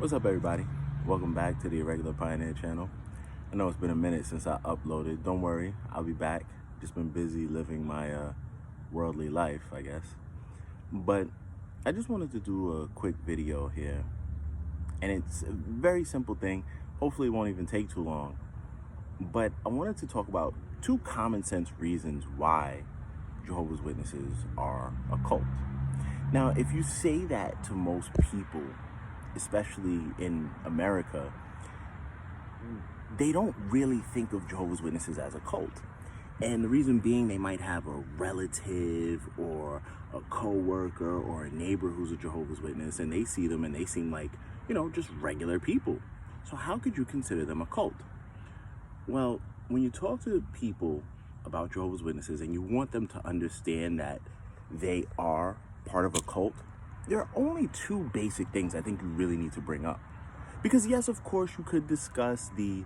What's up, everybody? Welcome back to the Irregular Pioneer channel. I know it's been a minute since I uploaded. Don't worry, I'll be back. Just been busy living my worldly life, I guess. But I just wanted to do a quick video here. And it's a very simple thing. Hopefully it won't even take too long. But I wanted to talk about two common sense reasons why Jehovah's Witnesses are a cult. Now, if you say that to most people, especially in America, they don't really think of Jehovah's Witnesses as a cult. And the reason being, they might have a relative or a co-worker or a neighbor who's a Jehovah's Witness, and they see them and they seem like, just regular people. So how could you consider them a cult? Well, when you talk to people about Jehovah's Witnesses and you want them to understand that they are part of a cult, there are only two basic things I think you really need to bring up. Because yes, of course, you could discuss the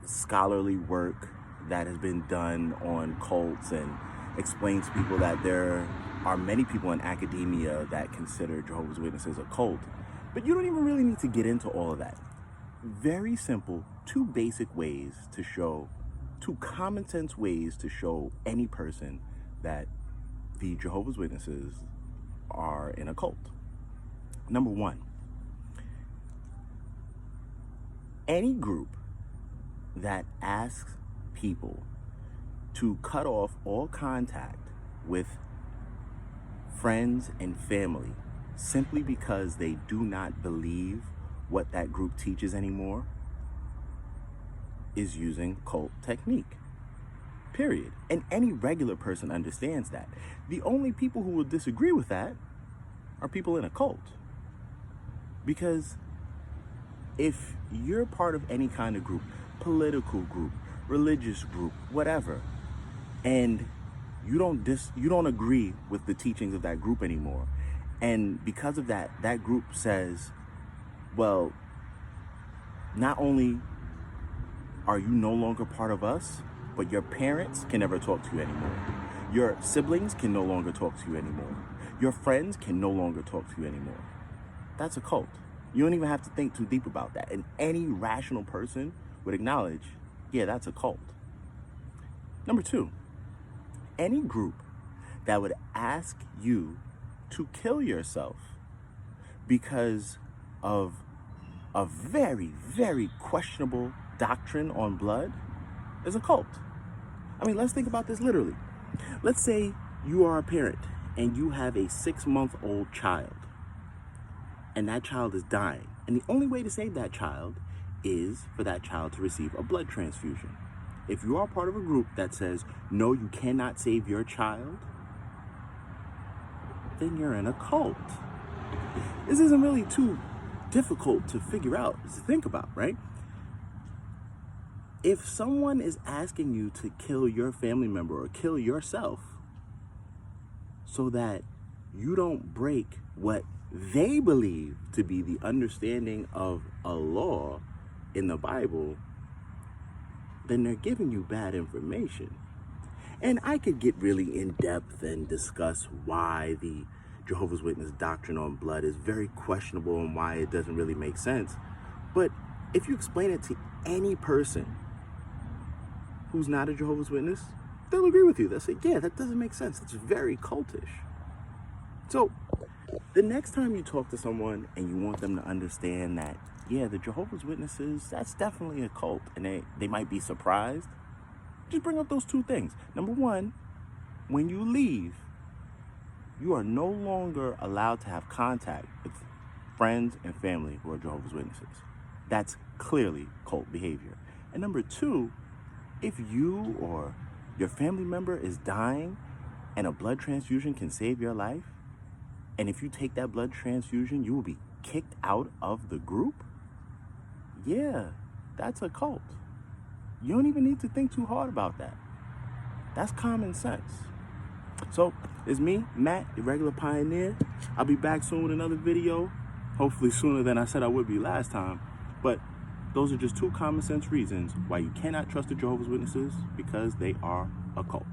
scholarly work that has been done on cults and explain to people that there are many people in academia that consider Jehovah's Witnesses a cult. But you don't even really need to get into all of that. Very simple, two basic ways to show, two common sense ways to show any person that the Jehovah's Witnesses are in a cult. Number one, any group that asks people to cut off all contact with friends and family simply because they do not believe what that group teaches anymore is using cult technique. Period. And any regular person understands that. The only people who will disagree with that are people in a cult. Because if you're part of any kind of group, political group, religious group, whatever, and you don't agree with the teachings of that group anymore, and because of that, that group says, well, not only are you no longer part of us, but your parents can never talk to you anymore. Your siblings can no longer talk to you anymore. Your friends can no longer talk to you anymore. That's a cult. You don't even have to think too deep about that. And any rational person would acknowledge, yeah, that's a cult. Number two, any group that would ask you to kill yourself because of a very, very questionable doctrine on blood is a cult. I mean, let's think about this literally. Let's say you are a parent and you have a 6-month-old child, and that child is dying. And the only way to save that child is for that child to receive a blood transfusion. If you are part of a group that says, no, you cannot save your child, then you're in a cult. This isn't really too difficult to figure out, to think about, right? If someone is asking you to kill your family member or kill yourself so that you don't break what they believe to be the understanding of a law in the Bible, then they're giving you bad information. And I could get really in depth and discuss why the Jehovah's Witness doctrine on blood is very questionable and why it doesn't really make sense. But if you explain it to any person who's not a Jehovah's Witness, they'll agree with you. They'll say, yeah, that doesn't make sense. It's very cultish. So the next time you talk to someone and you want them to understand that, yeah, the Jehovah's Witnesses, that's definitely a cult, and they might be surprised, just bring up those two things. Number one, when you leave, you are no longer allowed to have contact with friends and family who are Jehovah's Witnesses. That's clearly cult behavior. And number two, if you or your family member is dying and a blood transfusion can save your life, and if you take that blood transfusion, you will be kicked out of the group, yeah, that's a cult. You don't even need to think too hard about that. That's common sense. So it's me, Matt, Irregular Pioneer. I'll be back soon with another video, hopefully sooner than I said I would be last time. But those are just two common sense reasons why you cannot trust the Jehovah's Witnesses, because they are a cult.